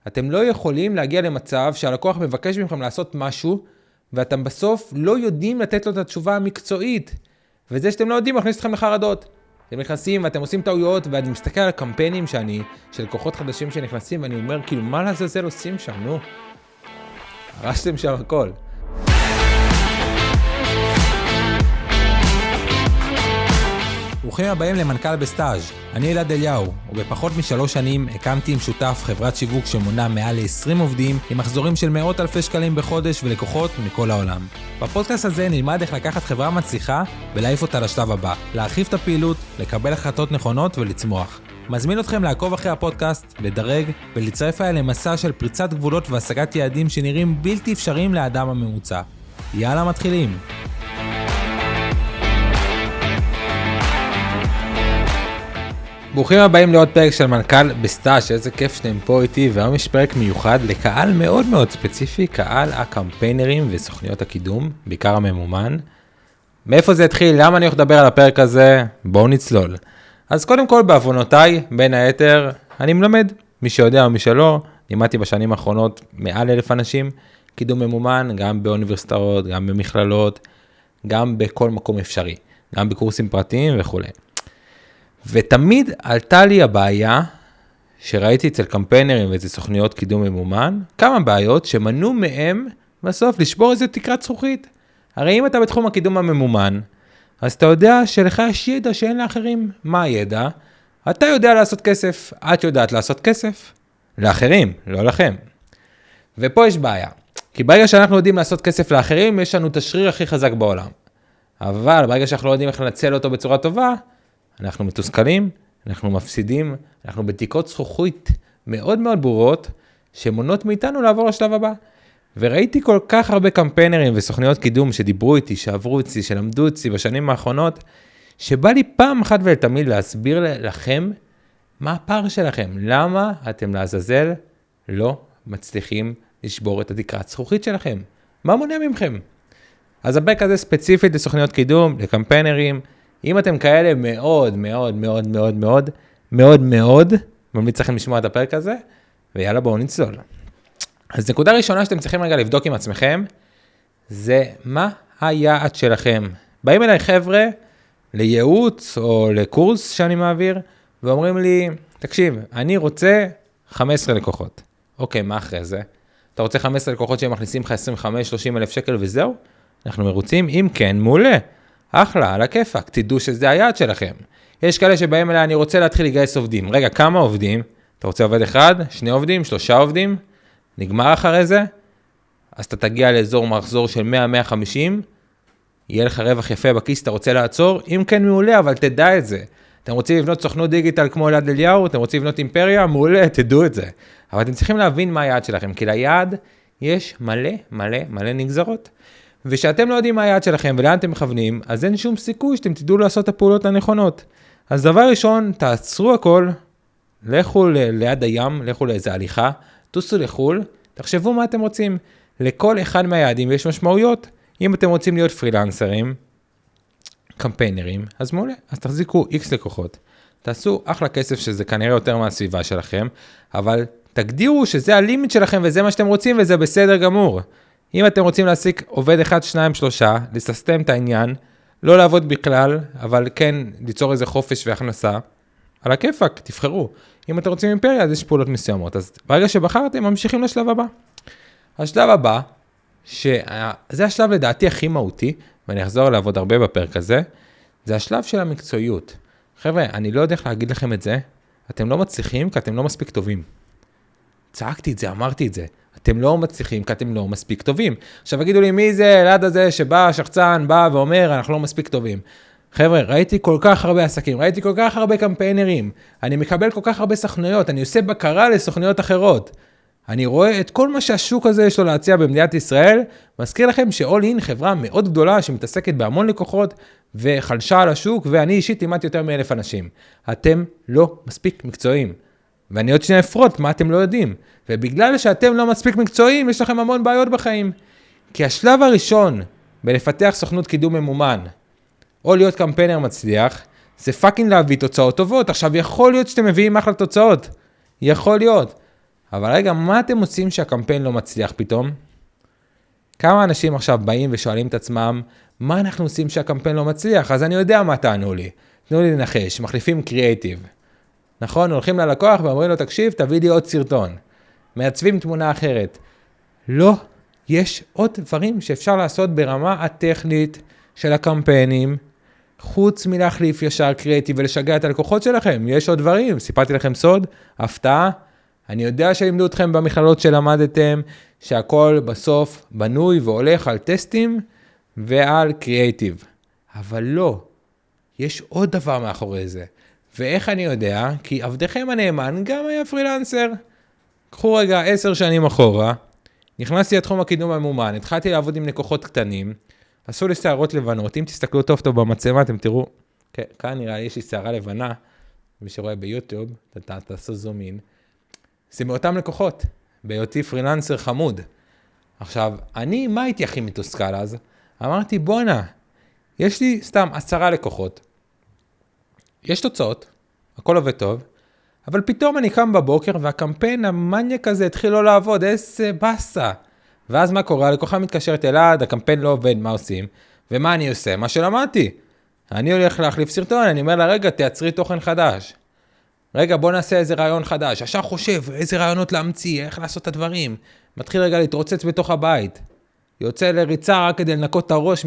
אתם לא יכולים להגיע למצב שהלקוח מבקש מכם לעשות משהו, ואתם בסוף לא יודעים לתת לו את התשובה המקצועית. וזה שאתם לא יודעים, מכניס אתכם לחרדות. אתם נכנסים ואתם עושים טעויות, ואני מסתכל על הקמפיינים של לקוחות חדשים שנכנסים, ואני אומר, כאילו, מה לעזאזל עושים שם, נו? הרשתם שם הכל. ברוכים הבאים למנכ"ל בסטאז'. אני אלעד אליהו, ובפחות מ3 שנים הקמתי עם שותף חברת שיווק שמונה מעל ל20 עובדים עם מחזורים של מאות אלפי שקלים בחודש ולקוחות מכל העולם. בפודקאסט הזה נלמד איך לקחת חברה מצליחה ולהעיף אותה לשלב הבא, להרחיב את הפעילות, לקבל החלטות נכונות ולצמוח. מזמין אתכם לעקוב אחרי הפודקאסט, לדרג ולצרף אליי למסע של פריצת גבולות והשגת יעדים שנראים בלתי אפשריים לאדם הממוצע. יאללה, מתחילים. ברוכים הבאים לעוד פרק של מנכ"ל בסטאז'. איזה כיף שאתם פה איתי, והיום יש פרק מיוחד לקהל מאוד מאוד ספציפי, קהל הקמפיינרים וסוכניות הקידום, בעיקר הממומן. מאיפה זה התחיל? למה אני הולך לדבר על הפרק הזה? בואו נצלול. אז קודם כל, בעוונותיי, בין היתר, אני מלמד, מי שיודע או מי שלא, לימדתי בשנים האחרונות מעל 1,000 אנשים, קידום ממומן, גם באוניברסיטאות, גם במכללות, גם בכל מקום אפשרי, גם בקורסים פרטיים וכו'. ותמיד עלתה לי הבעיה שראיתי אצל קמפיינרים ואצל סוכניות קידום ממומן, כמה בעיות שמנעו מהם בסוף לשבור איזו תקרת זכוכית. הרי אם אתה בתחום הקידום הממומן, אז אתה יודע שלך יש ידע שאין לאחרים. מה הידע? אתה יודע לעשות כסף, את יודעת לעשות כסף. לאחרים, לא לכם. ופה יש בעיה. כי ברגע שאנחנו יודעים לעשות כסף לאחרים, יש לנו את השריר הכי חזק בעולם. אבל ברגע שאנחנו לא יודעים איך לנצל אותו בצורה טובה, אנחנו מתוסכלים, אנחנו מפסידים, אנחנו בתיקות זכוכית מאוד מאוד ברורות, שמונות מאיתנו לעבור לשלב הבא. וראיתי כל כך הרבה קמפיינרים וסוכניות קידום שדיברו איתי, שעברו איתי, שלמדו איתי בשנים האחרונות, שבא לי פעם אחת ולתמיד להסביר לכם מה הפער שלכם. למה אתם לעזאזל לא מצליחים לשבור את התקרת זכוכית שלכם? מה מונע ממכם? אז הפרק הזה ספציפית לסוכניות קידום, לקמפיינרים, אם אתם כאלה מאוד מאוד מאוד מאוד מאוד מאוד מאוד, ממליץ לכם לשמוע את הפרק הזה, ויאללה בואו נצלול. אז נקודה ראשונה שאתם צריכים רגע לבדוק עם עצמכם, זה מה היעד שלכם. באים אליי חבר'ה לייעוץ או לקורס שאני מעביר, ואומרים לי, תקשיב, אני רוצה 15 לקוחות. אוקיי, מה אחרי זה? אתה רוצה 15 לקוחות שהם מכניסים לך 25-30 אלף שקל וזהו? אנחנו מרוצים? אם כן, מעולה. אחלה, על הכיפק, תדעו שזה היעד שלכם. יש כאלה שבאים אליי, אני רוצה להתחיל לגייס עובדים. רגע, כמה עובדים? אתה רוצה עובד אחד, 2 עובדים, 3 עובדים? נגמר אחרי זה? אז אתה תגיע לאזור מחזור של 100-150, יהיה לך רווח יפה בכיס, אתה רוצה לעצור? אם כן, מעולה, אבל תדע את זה. אתם רוצים לבנות סוכנות דיגיטל כמו אלעד אליהו, אתם רוצים לבנות אימפריה? מעולה, תדעו את זה. אבל אתם צריכים להבין מה היעד שלכם, כי ליעד יש מלא נגזרות. ושאתם לא יודעים מה היעד שלכם ולאן אתם מכוונים, אז אין שום סיכוי שאתם תדעו לעשות את הפעולות הנכונות. אז דבר ראשון, תעצרו הכל, לכו ליד הים, לכו לאיזה הליכה, טוסו לחול, תחשבו מה אתם רוצים. לכל אחד מהיעדים יש משמעויות. אם אתם רוצים להיות פרילנסרים, קמפיינרים, אז מעולה, אז תחזיקו X לקוחות. תעשו אחלה כסף שזה כנראה יותר מהסביבה שלכם, אבל תגדירו שזה הלימיט שלכם וזה מה שאתם רוצים וזה בסדר גמור. אם אתם רוצים להשיג עובד 1, 2, 3, לססטם את העניין, לא לעבוד בכלל, אבל כן ליצור איזה חופש והכנסה, על הכיפק, תבחרו. אם אתם רוצים אימפריה, אז יש פעולות מסוימות. אז ברגע שבחרתם, ממשיכים לשלב הבא. השלב הבא, שזה השלב לדעתי הכי מהותי, ואני אחזור לעבוד הרבה בפרק הזה, זה השלב של המקצועיות. חבר'ה, אני לא יודע איך להגיד לכם את זה, אתם לא מצליחים כי אתם לא מספיק טובים. צעקתי את זה, אמרתי את זה. אתם לא מצליחים כי אתם לא מספיק טובים. עכשיו הגידו לי, מי זה אלעד הזה שבא, שחצן, בא ואומר, אנחנו לא מספיק טובים. חבר'ה, ראיתי כל כך הרבה עסקים, ראיתי כל כך הרבה קמפיינרים, אני מקבל כל כך הרבה סוכנויות, אני עושה בקרה לסוכנויות אחרות. אני רואה את כל מה שהשוק הזה יש לו להציע במדינת ישראל, מזכיר לכם ש-all in חברה מאוד גדולה שמתעסקת בהמון לקוחות וחלשה על השוק, ואני אישית לימדתי יותר מ1,000 אנשים. אתם לא מספיק מקצועיים. ואני עוד שנייה אפרוט מה אתם לא יודעים. ובגלל שאתם לא מספיק מקצועיים, יש לכם המון בעיות בחיים. כי השלב הראשון בלפתח סוכנות קידום ממומן, או להיות קמפיינר מצליח, זה פאקינג להביא תוצאות טובות. עכשיו יכול להיות שאתם מביאים אחלה תוצאות. יכול להיות. אבל רגע, מה אתם עושים שהקמפיין לא מצליח פתאום? כמה אנשים עכשיו באים ושואלים את עצמם, מה אנחנו עושים שהקמפיין לא מצליח? אז אני יודע מה תענו לי. תנו לי לנחש, מחליפים קריאייטיב. נכון? הולכים ללקוח ואומרים לו, תקשיב, תביא לי עוד סרטון. מעצבים תמונה אחרת. לא, יש עוד דברים שאפשר לעשות ברמה הטכנית של הקמפיינים, חוץ מלהחליף ישר קריאייטיב ולשגע את הלקוחות שלכם. יש עוד דברים, סיפרתי לכם סוד, הפתעה. אני יודע שלימדו אתכם במכללות שלמדתם, שהכל בסוף בנוי והולך על טסטים ועל קריאייטיב. אבל לא, יש עוד דבר מאחורי זה. ואיך אני יודע? כי עבדכם הנאמן גם היה פרילנסר. קחו רגע 10 שנים אחורה, נכנסתי לתחום הקידום הממומן, התחלתי לעבוד עם לקוחות קטנים, עשו לי שערות לבנות, אם תסתכלו טוב טוב במצלמה, אתם תראו, כאן נראה לי יש לי שערה לבנה, מי שרואה ביוטיוב, תעשו זום אין, זה מאותם לקוחות, בהיותי פרילנסר חמוד. עכשיו, מה הייתי הכי מתוסכל אז? אמרתי, בואנה, יש לי סתם 10 לקוחות, יש תוצאות, הכל עובד טוב, אבל פתאום אני קם בבוקר והקמפיין המניאק הזה התחיל לא לעבוד, איזה בסה. ואז מה קורה? הלקוחה מתקשרת אלעד, הקמפיין לא עובד, מה עושים? ומה אני עושה? מה שלמדתי. אני הולך להחליף סרטון, אני אומר לה, רגע, תייצרי תוכן חדש. רגע, בוא נעשה איזה רעיון חדש. ישר חושב, איזה רעיונות להמציא, איך לעשות את הדברים. מתחיל רגע להתרוצץ בתוך הבית. יוצא לריצה רק כדי לנקות את הראש,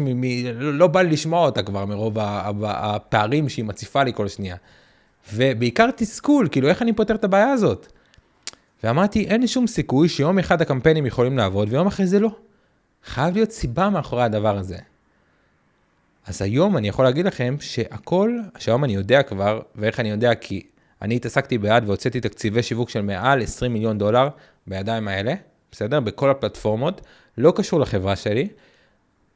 לא בא לי לשמוע אותה כבר מרוב הפערים שהיא מציפה לי כל שנייה. ובעיקר תסכול, כאילו איך אני פותר את הבעיה הזאת? ואמרתי, אין לי שום סיכוי שיום אחד הקמפיינים יכולים לעבוד, ויום אחרי זה לא. חייב להיות סיבה מאחורי הדבר הזה. אז היום אני יכול להגיד לכם שהכל, שהיום אני יודע כבר, ואיך אני יודע, כי אני התעסקתי ביד והוצאתי תקציבי שיווק של מעל $20 מיליון בידיים האלה, בסדר? בכל הפלטפורמות, לא קשור לחברה שלי,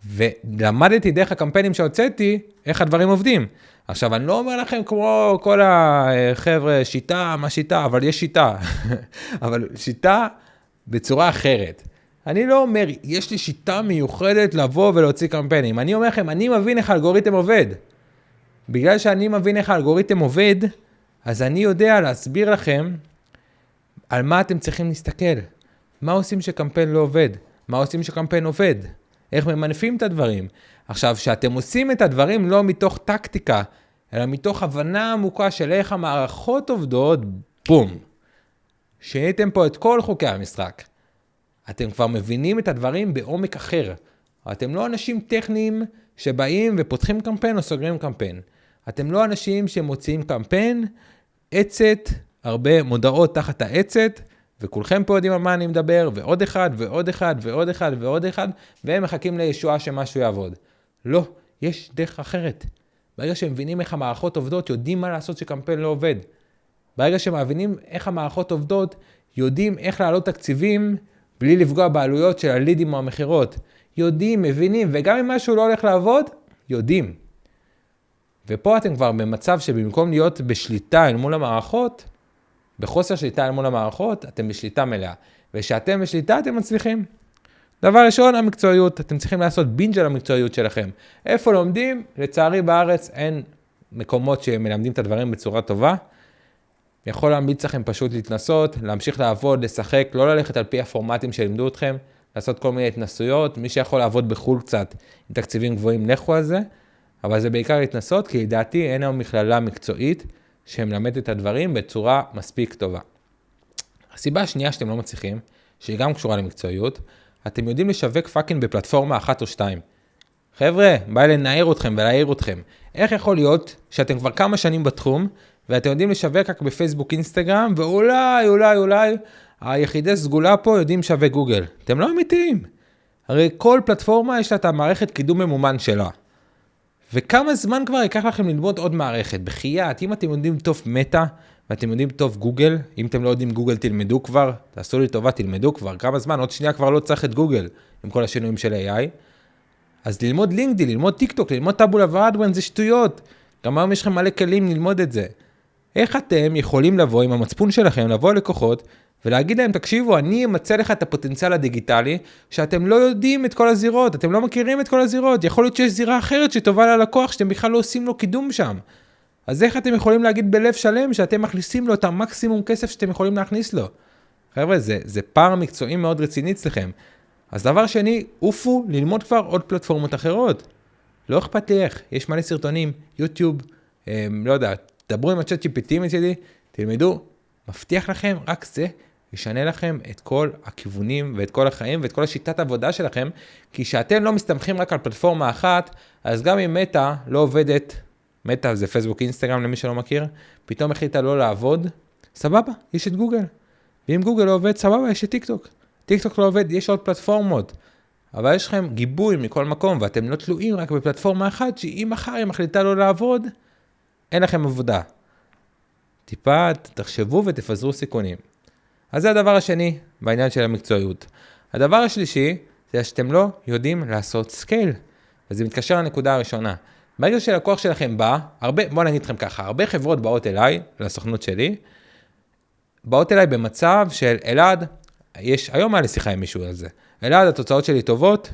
ולמדתי דרך הקמפיינים שהוצאתי, איך הדברים עובדים. עכשיו, אני לא אומר לכם כמו כל החבר'ה, שיטה, מה שיטה, אבל יש שיטה. אבל שיטה בצורה אחרת. אני לא אומר, יש לי שיטה מיוחדת לבוא ולהוציא קמפיינים. אני אומר לכם, אני מבין איך האלגוריתם עובד. בגלל שאני מבין איך האלגוריתם עובד, אז אני יודע להסביר לכם על מה אתם צריכים להסתכל. מה עושים שקמפיין לא עובד? מה עושים שקמפיין עובד? איך ממנפים את הדברים? עכשיו, שאתם עושים את הדברים לא מתוך טקטיקה, אלא מתוך הבנה עמוקה של איך המערכות עובדות, בום. שיניתם פה את כל חוקי המשחק. אתם כבר מבינים את הדברים בעומק אחר. אתם לא אנשים טכניים שבאים ופותחים קמפיין או סוגרים קמפיין. אתם לא אנשים שמוציאים קמפיין, עצת, הרבה מודעות תחת העצת, וכולכם פה יודעים על מה אני מדבר, ועוד אחד, ועוד אחד, ועוד אחד, ועוד אחד, והם מחכים לישועה שמשהו יעבוד. לא, יש דרך אחרת. ברגע שהם מבינים איך המערכות עובדות, יודעים מה לעשות שקמפיין לא עובד. ברגע שהם מבינים איך המערכות עובדות, יודעים איך להעלות תקציבים, בלי לפגוע בעלויות של הלידים או המחירות. יודעים, מבינים, וגם אם משהו לא הולך לעבוד, יודעים. ופה אתם כבר במצב שבמקום להיות בשליטה אל מול המערכות, בחוסר שליטה אל מול המערכות, אתם בשליטה מלאה. ושאתם בשליטה, אתם מצליחים. דבר ראשון, המקצועיות. אתם צריכים לעשות בינג' על המקצועיות שלכם. איפה לומדים? לצערי בארץ אין מקומות שמלמדים את הדברים בצורה טובה. יכול להמליץ לכם פשוט להתנסות, להמשיך לעבוד, לשחק, לא ללכת על פי הפורמטים שלימדו אתכם, לעשות כל מיני התנסויות. מי שיכול לעבוד בחול קצת עם תקציבים גבוהים, לכו על זה. אבל זה בעיקר להתנסות, כי לדעתי אין היום מכללה מקצועית שמלמדת את הדברים בצורה מספיק טובה. הסיבה השנייה שאתם לא מצליחים, שהיא גם קשורה למקצועיות, אתם יודעים לשווק פאקינג בפלטפורמה 1 או 2. חבר'ה, בא לנער אתכם ולהעיר אתכם. איך יכול להיות שאתם כבר כמה שנים בתחום, ואתם יודעים לשווק רק בפייסבוק, אינסטגרם, ואולי, היחידי סגולה פה יודעים שווה גוגל. אתם לא אמיתיים. הרי כל פלטפורמה יש לה את המערכת קידום ממומן שלה. וכמה זמן כבר ייקח לכם ללמוד עוד מערכת? בחייאת, אם אתם יודעים טוב מטא, ואתם יודעים טוב גוגל, אם אתם לא יודעים גוגל תלמדו כבר, תעשו לי טובה, תלמדו כבר, כמה זמן, עוד שנייה כבר לא צריך את גוגל, עם כל השינויים של AI. אז ללמוד לינקדין, ללמוד טיק טוק, ללמוד טאבולה ואדוורנס, זה שטויות. גם היום יש לכם מלא כלים ללמוד את זה. איך אתם יכולים לבוא עם המצפון שלכם, לבוא לקוחות, ולהגיד להם, תקשיבו, אני אמצא לך את הפוטנציאל הדיגיטלי, שאתם לא יודעים את כל הזירות, אתם לא מכירים את כל הזירות, יכול להיות שיש זירה אחרת שטובה ללקוח, שאתם בכלל לא עושים לו קידום שם. אז איך אתם יכולים להגיד בלב שלם, שאתם מכניסים לו את המקסימום כסף שאתם יכולים להכניס לו? חבר'ה, זה פער מקצועי מאוד רציני אצלכם. אז דבר שני, עופו ללמוד כבר עוד פלטפורמות אחרות. לא אכפת לי איך, יש מלא סרטונים, יוטיוב, לא יודע, דברו עם הצ'אט GPT מצידי, תלמדו, מבטיח לכם, רק זה ישנה לכם את כל הכיוונים ואת כל החיים ואת כל השיטת עבודה שלכם, כי שאתם לא מסתמכים רק על פלטפורמה אחת, אז גם אם מטא לא עובדת, מטא זה פייסבוק אינסטגרם למי שלא מכיר, פתאום החליטה לא לעבוד, סבבה, יש את גוגל. ואם גוגל לא עובד, סבבה, יש את טיק טוק. טיק טוק לא עובד, יש עוד פלטפורמות. אבל יש לכם גיבוי מכל מקום, ואתם לא תלויים רק בפלטפורמה אחת, שאם מחר היא מחליטה לא לעבוד, אין לכם עבודה. טיפה תחשבו ותפזרו סיכונים. אז זה הדבר השני בעניין של המקצועיות. הדבר השלישי, זה שאתם לא יודעים לעשות סקייל. וזה מתקשר לנקודה הראשונה. ברגע שלקוח שלכם בא, בואו נגיד לכם ככה, הרבה חברות באות אליי, לסוכנות שלי, באות אליי במצב של אלעד, היום היה לי שיחה עם מישהו על זה. אלעד, התוצאות שלי טובות,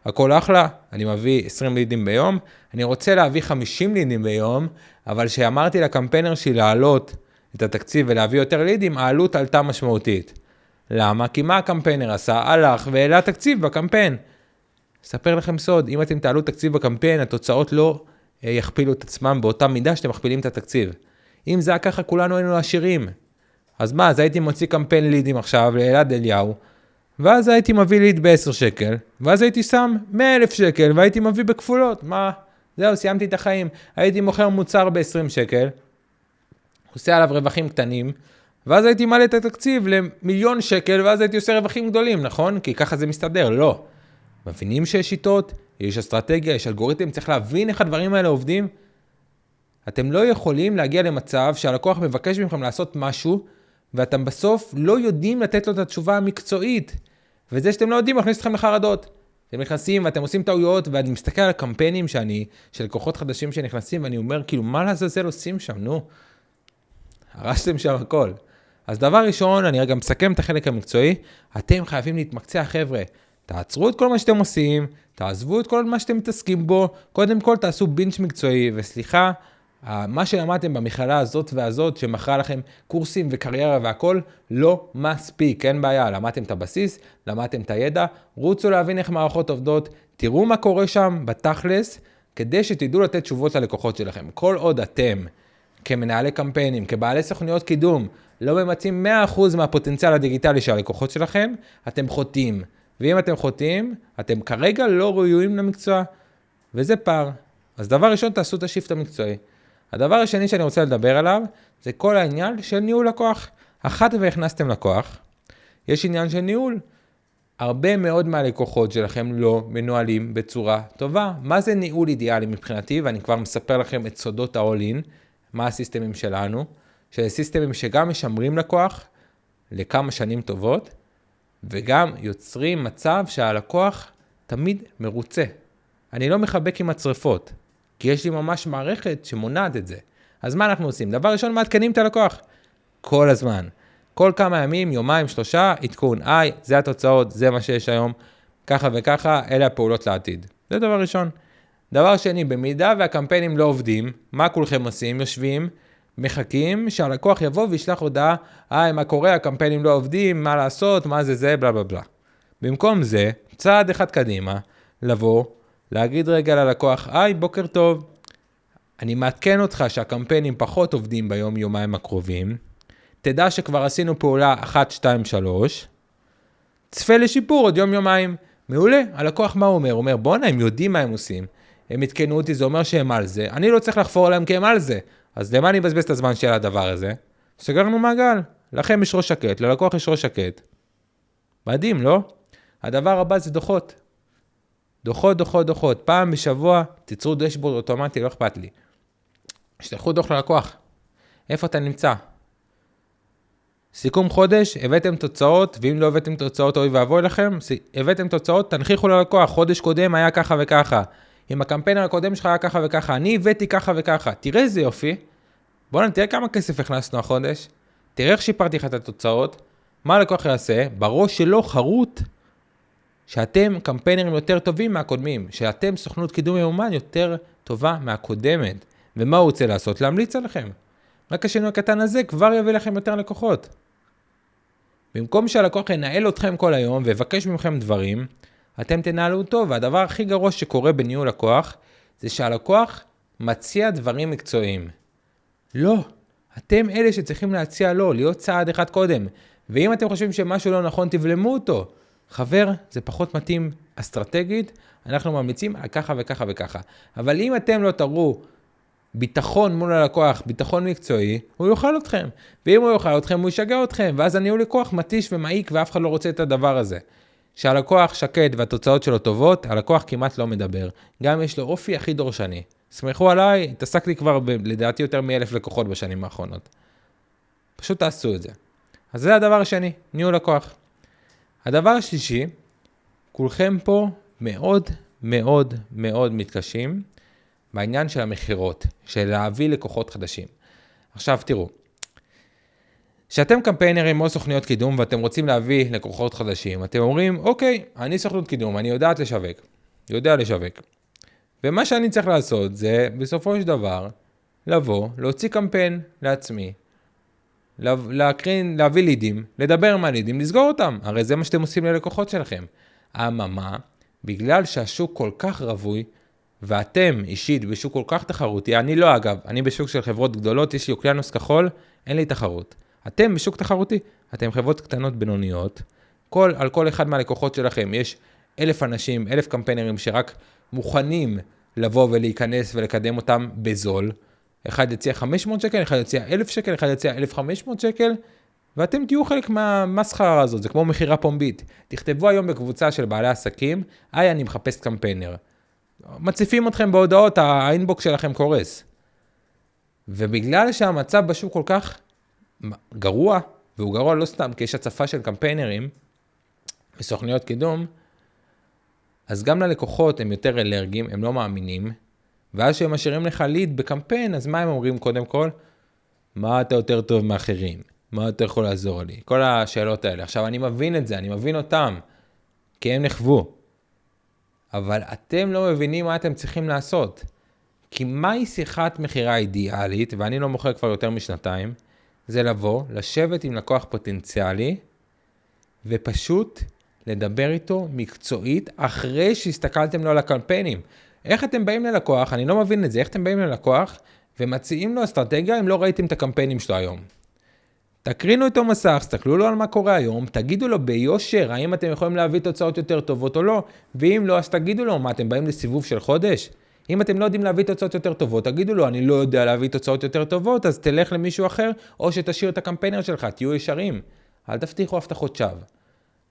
הכל אחלה, אני מביא 20 לידים ביום, אני רוצה להביא 50 לידים ביום, אבל שאמרתי לקמפיינר שלי לעלות את התקציב ולהביא יותר לידים, העלות עלתה משמעותית. למה? כי מה הקמפיינר עשה? הלך והעלה תקציב בקמפיין. אספר לכם סוד, אם אתם תעלו תקציב בקמפיין, התוצאות לא יכפילו את עצמם באותה מידה שאתם מכפילים את התקציב. אם זה היה ככה, כולנו היינו עשירים. אז מה, אז הייתי מוציא קמפיין לידים עכשיו לאלעד אליהו, ואז הייתי מביא ליד ב10 שקל, ואז הייתי שם 100,000 שקל, והייתי מביא בכפולות. מה? זהו, סיימתי את החיים. הייתי מוכר מוצר ב20 שקל, עושה עליו רווחים קטנים, ואז הייתי מעלה את התקציב ל1,000,000 שקל, ואז הייתי עושה רווחים גדולים, נכון? כי ככה זה מסתדר, לא. מבינים שיש שיטות, יש אסטרטגיה, יש אלגוריתם, צריך להבין איך הדברים האלה עובדים. אתם לא יכולים להגיע למצב שהלקוח מבקש מכם לעשות משהו, ואתם בסוף לא יודעים לתת לו את התשובה המקצועית. וזה שאתם לא יודעים, מכניס אתכם לחרדות. אתם נכנסים ואתם עושים טעויות, ואני מסתכל על הקמפיינים של לקוחות חדשים שנכנסים, ואני אומר, כאילו, מה לעזאזל עושים שם? נו, הרשתם שם הכל. אז דבר ראשון, אני רגע מסכם את החלק המקצועי, אתם חייבים להתמקצע, חבר'ה. תעצרו את כל מה שאתם עושים, תעזבו את כל מה שאתם מתעסקים בו, קודם כל תעשו בינץ' מקצועי, וסליחה, מה שלמדתם במכללה הזאת והזאת, שמכרה לכם קורסים וקריירה והכל, לא מספיק, אין בעיה, למדתם את הבסיס, למדתם את הידע, רוצו להבין איך מערכות עובדות, תראו מה קורה שם בתכלס, כדי שתדעו לתת תשובות ללקוחות שלכם. כל עוד אתם, כמנהלי קמפיינים, כבעלי סוכניות קידום, לא ממצים 100% מהפוטנציאל הדיגיטלי של הלקוחות שלכם, אתם חוטאים. ואם אתם חוטאים, אתם כרגע לא ראויים למקצוע, וזה פער. אז דבר ראשון, תעשו את השיפט המקצועי. הדבר השני שאני רוצה לדבר עליו, זה כל העניין של ניהול לקוח. אחת והכנסתם לקוח, יש עניין של ניהול. הרבה מאוד מהלקוחות שלכם לא מנוהלים בצורה טובה. מה זה ניהול אידיאלי מבחינתי? ואני כבר מספר לכם את סודות ה-all-in, מה הסיסטמים שלנו, שזה סיסטמים שגם משמרים לקוח לכמה שנים טובות, וגם יוצרים מצב שהלקוח תמיד מרוצה. אני לא מחבק עם הצרפות, כי יש לי ממש מערכת שמונעת את זה. אז מה אנחנו עושים? דבר ראשון, מעדכנים את הלקוח. כל הזמן. כל כמה ימים, יומיים, 3, עדכון. זה התוצאות, זה מה שיש היום. ככה וככה, אלה הפעולות לעתיד. זה דבר ראשון. דבר שני, במידה והקמפיינים לא עובדים, מה כולכם עושים? יושבים, מחכים שהלקוח יבוא וישלח הודעה, מה קורה, הקמפיינים לא עובדים, מה לעשות, מה זה, בלה בלה בלה. במקום זה, צעד אחד קדימה, לבוא, להגיד רגע ללקוח, בוקר טוב, אני מעדכן אותך שהקמפיינים פחות עובדים ביום יומיים הקרובים, תדע שכבר עשינו פעולה 1, 2, 3, צפה לשיפור עוד יום יומיים, מעולה, הלקוח מה הוא אומר? הוא אומר, בוא'נה, הם יודעים מה הם עושים, הם התקנו אותי, זה אומר שהם על זה, אני לא צריך לחפור עליהם כי הם על זה, אז למה אני מבזבז את הזמן של הדבר הזה? סגרנו מעגל, לכם יש ראש שקט, ללקוח יש ראש שקט. מדהים, לא? הדבר הבא זה דוחות. דוחות. פעם בשבוע תיצרו דשבורד אוטומטי, לא אכפת לי. שתלכו דוח ללקוח. איפה אתה נמצא? סיכום חודש, הבאתם תוצאות, ואם לא הבאתם תוצאות, אוי ואבוי לכם, הבאתם תוצאות, תנחיכו ללקוח, חודש קודם היה ככה וככה. אם הקמפיינר הקודם שלך היה ככה וככה, אני הבאתי ככה וככה. תראה איזה יופי. בואו תראה כמה כסף הכנסנו החודש. תראה איך שיפרתי לך את התוצאות. מה הלקוח יעשה? בראש שלו חרוט שאתם קמפיינרים יותר טובים מהקודמים, שאתם סוכנות קידום מיומן יותר טובה מהקודמת. ומה הוא רוצה לעשות? להמליץ עליכם. רק השינוי הקטן הזה כבר יביא לכם יותר לקוחות. במקום שהלקוח ינהל אתכם כל היום ויבקש מכם דברים, אתם תנהלו אותו, והדבר הכי גרוע שקורה בניהול לקוח, זה שהלקוח מציע דברים מקצועיים. לא, אתם אלה שצריכים להציע לו, להיות צעד אחד קודם. ואם אתם חושבים שמשהו לא נכון, תבלמו אותו. חבר, זה פחות מתאים אסטרטגית, אנחנו ממליצים על ככה וככה וככה. אבל אם אתם לא תראו ביטחון מול הלקוח, ביטחון מקצועי, הוא יאכל אתכם. ואם הוא יאכל אתכם, הוא ישגע אתכם. ואז הניהול לקוח מתיש ומעיק, ואף אחד לא רוצה את הדבר הזה. כשהלקוח שקט והתוצאות שלו טובות, הלקוח כמעט לא מדבר. גם יש לו אופי הכי דורשני. סמכו עליי, התעסקתי כבר לדעתי יותר מ1,000 לקוחות בשנים האחרונות. פשוט תעשו את זה. אז זה הדבר השני, ניהול לקוח. הדבר השלישי, כולכם פה מאוד מאוד מאוד מתקשים בעניין של המחירות, של להביא לקוחות חדשים. עכשיו תראו, כשאתם קמפיינרים או סוכניות קידום ואתם רוצים להביא לקוחות חדשים, אתם אומרים, אוקיי, אני סוכנות קידום, אני יודע לשווק. ומה שאני צריך לעשות זה בסופו של דבר לבוא, להוציא קמפיין לעצמי, להביא לידים, לדבר עם הלידים, לסגור אותם. הרי זה מה שאתם עושים ללקוחות שלכם. אממה, בגלל שהשוק כל כך רווי, ואתם אישית בשוק כל כך תחרותי, אני לא אגב, אני בשוק של חברות גדולות, יש לי אוקיינוס כחול, אין לי תחרות. אתם בשוק תחרותי, אתם חברות קטנות בינוניות, על כל אחד מהלקוחות שלכם יש 1,000 אנשים, 1,000 קמפיינרים שרק מוכנים לבוא ולהיכנס ולקדם אותם בזול. אחד יציע 500 שקל, אחד יציע 1,000 שקל, אחד יציע 1,500 שקל, ואתם תהיו חלק מהמסחרה הזאת, זה כמו מחירה פומבית. תכתבו היום בקבוצה של בעלי עסקים, אני מחפש קמפיינר. מציפים אתכם בהודעות, האינבוקס שלכם קורס. ובגלל שהמצב בשוק כל כך גרוע, והוא גרוע לא סתם, כי יש הצפה של קמפיינרים וסוכניות קידום, אז גם ללקוחות הם יותר אלרגיים, הם לא מאמינים, ואז שהם משאירים לך ליד בקמפיין, אז מה הם אומרים קודם כל? מה אתה יותר טוב מאחרים? מה אתה יכול לעזור לי? כל השאלות האלה. עכשיו אני מבין את זה, אני מבין אותם, כי הם נחוו. אבל אתם לא מבינים מה אתם צריכים לעשות. כי מהי שיחת מחירה אידיאלית, ואני לא מוכר כבר יותר משנתיים, זה לבוא, לשבת עם לקוח פוטנציאלי, ופשוט לדבר איתו מקצועית, אחרי שהסתכלתם לו על הקמפיינים. איך אתם באים ללקוח, אני לא מבין את זה, איך אתם באים ללקוח, ומציעים לו אסטרטגיה אם לא ראיתם את הקמפיינים שלו היום. תקרינו איתו מסך, תסתכלו לו על מה קורה היום, תגידו לו ביושר, האם אתם יכולים להביא תוצאות יותר טובות או לא, ואם לא, אז תגידו לו, מה, אתם באים לסיבוב של חודש? אם אתם לא יודעים להביא תוצאות יותר טובות, תגידו לו, אני לא יודע להביא תוצאות יותר טובות, אז תלך למישהו אחר, או שתשאיר את הקמפיינר שלך, תהיו ישרים. אל תבטיחו הבטחות שווא.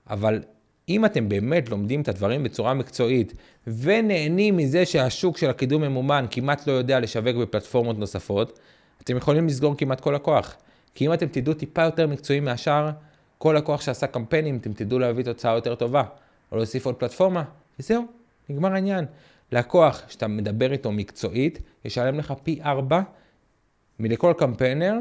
אבל אם אתם באמת לומדים את הדברים בצורה מקצועית, ונהנים מזה שהשוק של הקידום ממומן כמעט לא יודע לשווק בפלטפורמות נוספות, אתם יכולים לסגור כמעט כל לקוח. כי אם אתם תדעו טיפה יותר מקצועי מהשאר, כל לקוח שעשה קמפיינים, אתם תדעו להביא תוצאה יותר טובה, או להוסיף עוד פלטפורמה, וזהו, נגמר העניין. לקוח שאתה מדבר איתו מקצועית, ישלם לך פי 4 מלכל קמפיינר,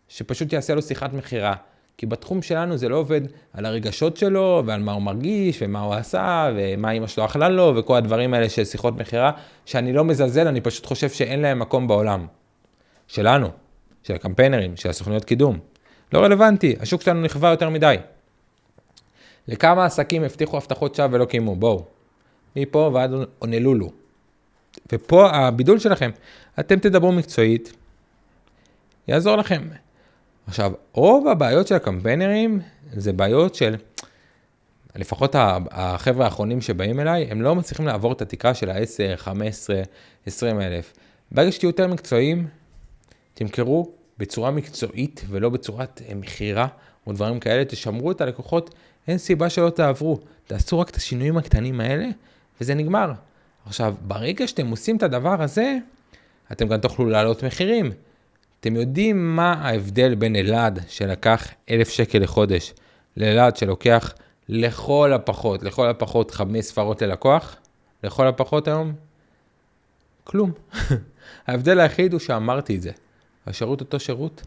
שפשוט יעשה לו שיחת מחירה. כי בתחום שלנו זה לא עובד על הרגשות שלו, ועל מה הוא מרגיש, ומה הוא עשה, ומה אמא שלו אכלה לו, וכל הדברים האלה של שיחות מחירה, שאני לא מזלזל, אני פשוט חושב שאין להם מקום בעולם. שלנו, של הקמפיינרים, של הסוכניות קידום. לא רלוונטי, השוק שלנו נכווה יותר מדי. לכמה עסקים הבטיחו הבטחות שווא ולא קיימו, בואו. מפה ועד אונלולו. ופה הבידול שלכם, אתם תדברו מקצועית, יעזור לכם. עכשיו, רוב הבעיות של הקמפיינרים, זה בעיות של, לפחות החבר'ה האחרונים שבאים אליי, הם לא מצליחים לעבור את התקרה של ה-10, 15, 20 אלף. ברגע שתהיו יותר מקצועיים, תמכרו בצורה מקצועית ולא בצורת מחירה או דברים כאלה, תשמרו את הלקוחות, אין סיבה שלא תעברו. תעשו רק את השינויים הקטנים האלה, וזה נגמר. עכשיו, ברגע שאתם עושים את הדבר הזה, אתם גם תוכלו לעלות מחירים. אתם יודעים מה ההבדל בין אלעד שלקח 1,000 שקל לחודש, לאלעד שלוקח לכל הפחות 5 ספרות ללקוח? לכל הפחות היום? כלום. ההבדל היחיד הוא שאמרתי את זה. השירות אותו שירות,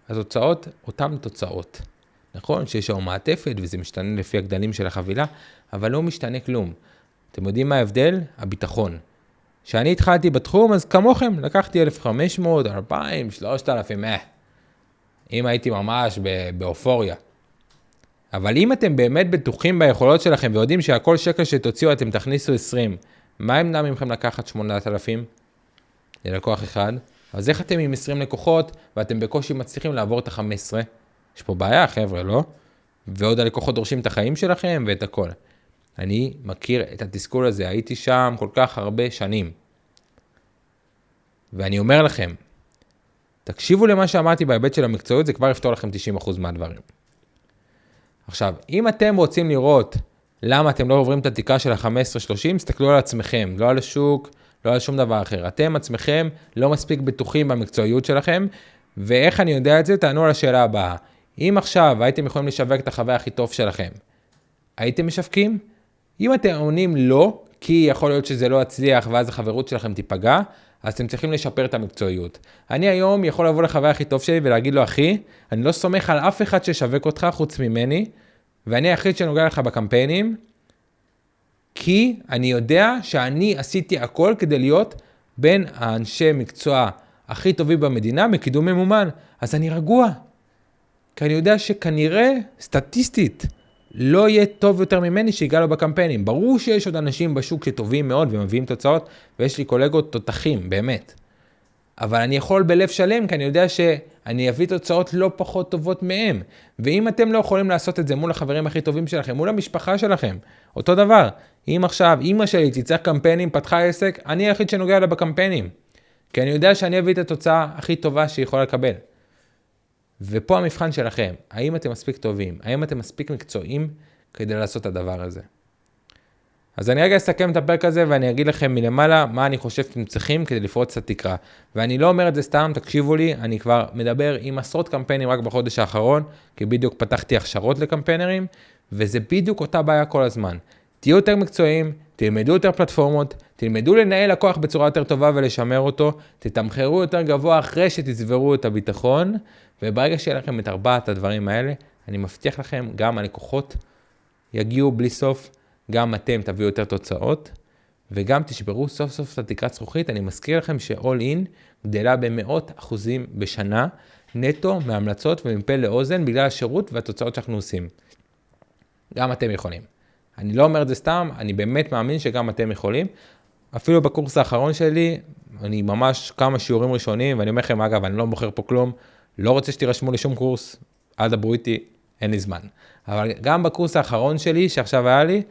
התוצאות אותם תוצאות. נכון שיש שם מעטפת וזה משתנה לפי הגדלים של החבילה, אבל לא משתנה כלום. אתם יודעים מה ההבדל? הביטחון. כשאני התחלתי בתחום, אז כמוכם, לקחתי 1,500, 2,000, 3,000, אם הייתי ממש באופוריה. אבל אם אתם באמת בטוחים ביכולות שלכם, ויודעים שהכל שקל שתוציאו אתם תכניסו 20, מה ימנע מכם לקחת 8,000? ללקוח אחד. אז איך אתם עם 20 לקוחות, ואתם בקושי מצליחים לעבור את ה-15? יש פה בעיה, חבר'ה, לא? ועוד הלקוחות דורשים את החיים שלכם ואת הכל. אני מכיר את התסכול הזה, הייתי שם כל כך הרבה שנים. ואני אומר לכם, תקשיבו למה שאמרתי בהיבט של המקצועיות, זה כבר יפתור לכם 90% מהדברים. עכשיו, אם אתם רוצים לראות למה אתם לא עוברים את התקרה של ה-15-30, תסתכלו על עצמכם, לא על השוק, לא על שום דבר אחר. אתם עצמכם לא מספיק בטוחים במקצועיות שלכם, ואיך אני יודע את זה? תענו על השאלה הבאה. אם עכשיו הייתם יכולים לשווק את החוויה הכי טוב שלכם, הייתם משווקים? אם אתם עונים לא, כי יכול להיות שזה לא יצליח ואז החברות שלכם תיפגע, אז אתם צריכים לשפר את המקצועיות. אני היום יכול לבוא לחוויה הכי טוב שלי ולהגיד לו, אחי, אני לא סומך על אף אחד ששווק אותך חוץ ממני, ואני היחיד שנוגע לך בקמפיינים, כי אני יודע שאני עשיתי הכל כדי להיות בין האנשי מקצוע הכי טובים במדינה בקידום ממומן. אז אני רגוע. כי אני יודע שכנראה, סטטיסטית, לא יהיה טוב יותר ממני שיגע לו בקמפיינים. ברור שיש עוד אנשים בשוק שטובים מאוד ומביאים תוצאות, ויש לי קולגות תותחים, באמת. אבל אני יכול בלב שלם, כי אני יודע שאני אביא תוצאות לא פחות טובות מהם. ואם אתם לא יכולים לעשות את זה מול החברים הכי טובים שלכם, מול המשפחה שלכם, אותו דבר. אם עכשיו אמא שלי תצטרך קמפיינים, פתחה עסק, אני היחיד שנוגע לה בקמפיינים. כי אני יודע שאני אביא את התוצאה הכי טובה שהיא יכולה לקבל. ופה המבחן שלכם, האם אתם מספיק טובים, האם אתם מספיק מקצועיים כדי לעשות את הדבר הזה. אז אני רגע אסכם את הפרק הזה ואני אגיד לכם מלמעלה מה אני חושב שאתם צריכים כדי לפרוץ את התקרה. ואני לא אומר את זה סתם, תקשיבו לי, אני כבר מדבר עם עשרות קמפיינים רק בחודש האחרון, כי בדיוק פתחתי הכשרות לקמפיינרים, וזה בדיוק אותה בעיה כל הזמן. תהיו יותר מקצועיים, תלמדו יותר פלטפורמות, תלמדו לנהל לקוח בצורה יותר טובה ולשמר אותו, תתמחרו יותר גבוה אחרי שתצברו את הביטחון, וברגע שיהיה לכם את ארבעת הדברים האלה, אני מבטיח לכם, גם הלקוחות יגיעו בלי סוף, גם אתם תביאו יותר תוצאות, וגם תשברו סוף סוף את התקרת זכוכית. אני מזכיר לכם ש-all in גדלה ב100% בשנה, נטו מהמלצות ומפה לאוזן, בגלל השירות והתוצאות שאנחנו עושים. גם אתם יכולים. אני לא אומר את זה סתם, אני באמת מאמין שגם אתם יכולים. אפילו בקורס האחרון שלי, אני ממש כמה שיעורים ראשונים, ואני אומר לכם, אגב, אני לא מוכר פה כלום, לא רוצה שתירשמו לשום קורס, אל דברו איתי, אין לי זמן. אבל גם בקורס האחרון שלי, שעכשיו היה לי,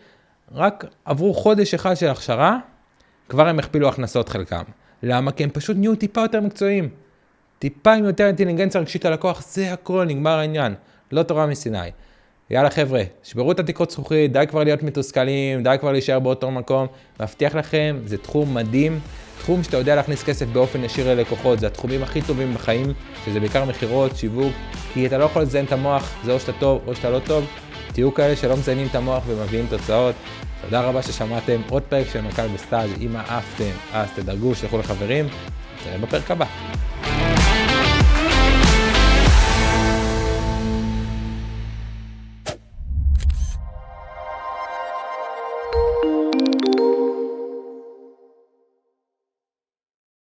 רק עברו חודש אחד של הכשרה, כבר הם הכפילו הכנסות חלקם. למה? כי הם פשוט נהיו טיפה יותר מקצועיים. טיפה עם יותר אינטליגנציה רגשית ללקוח, זה הכל, נגמר העניין. לא תורה מסיני. יאללה חבר'ה, שברו את התקרות זכוכית, די כבר להיות מתוסכלים, די כבר להישאר באותו מקום. מבטיח לכם, זה תחום מדהים, תחום שאתה יודע להכניס כסף באופן ישיר ללקוחות, זה התחומים הכי טובים בחיים, שזה בעיקר מחירות, שיווק, כי אתה לא יכול לזיין את המוח, זה או שאתה טוב או שאתה לא טוב. תהיו כאלה שלא מזיינים את המוח ומביאים תוצאות. תודה רבה ששמעתם עוד פרק של מנכ"ל בסטאז'. אם אהבתם, אז תדרגו, שלחו לחברים. נתראה בפרק הבא.